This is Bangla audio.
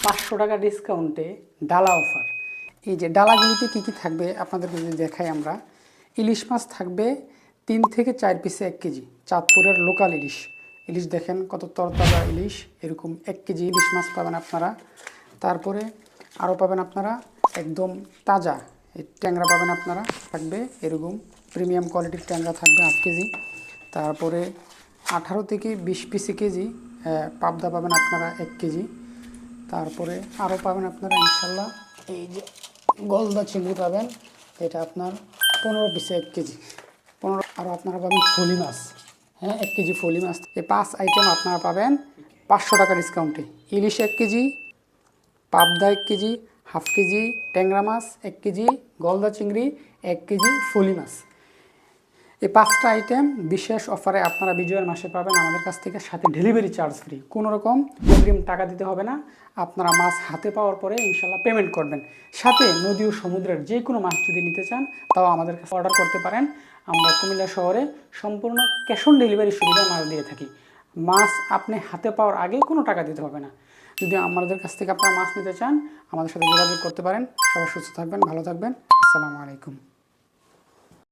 500 টাকা ডিসকাউন্টে ডালা অফার। এই যে ডালাগুলিতে কী কী থাকবে আপনাদেরকে যদি দেখাই আমরা, ইলিশ মাছ থাকবে 3 থেকে 4 পিসে 1 কেজি, চাঁদপুরের লোকাল ইলিশ। ইলিশ দেখেন কত তরতাজা ইলিশ, এরকম 1 কেজি ইলিশ মাছ পাবেন আপনারা। তারপরে আরও পাবেন আপনারা একদম তাজা এই ট্যাংরা পাবেন আপনারা, থাকবে এরকম প্রিমিয়াম কোয়ালিটির ট্যাংরা থাকবে 1/2 কেজি। তারপরে 18 থেকে 20 পিসে কেজি পাবদা পাবেন আপনারা 1 কেজি। তারপরে আরও পাবেন আপনারা ইনশাল্লাহ এই যে গলদা চিংড়ি পাবেন, এটা আপনার 15 পিসে 1 কেজি। আরও আপনারা পাবেন ফলি মাছ, 1 কেজি ফলি মাছ। এই 5 আইটেম আপনারা পাবেন 500 টাকা ডিসকাউন্টে। ইলিশ 1 কেজি, পাবদা 1 কেজি, 1/2 কেজি ট্যাংরা মাছ 1 কেজি, গলদা চিংড়ি 1 কেজি, ফলি মাছ। এই 5টা আইটেম বিশেষ অফারে আপনারা বিজয়ের মাসে পাবেন আমাদের কাছ থেকে, সাথে ডেলিভারি চার্জ ফ্রি। কোনো রকম অগ্রিম টাকা দিতে হবে না, আপনারা মাছ হাতে পাওয়ার পরে ইনশাল্লাহ পেমেন্ট করবেন। সাথে নদী ও সমুদ্রের যে কোনো মাছ যদি নিতে চান তাও আমাদের কাছে অর্ডার করতে পারেন। আমরা কুমিল্লা শহরে সম্পূর্ণ ক্যাশ অন ডেলিভারি সুবিধায় মাছ দিয়ে থাকি। মাছ আপনি হাতে পাওয়ার আগে কোনো টাকা দিতে হবে না। যদি আমাদের কাছ থেকে আপনারা মাছ নিতে চান আমাদের সাথে যোগাযোগ করতে পারেন। সবাই সুস্থ থাকবেন, ভালো থাকবেন। আসসালামু আলাইকুম।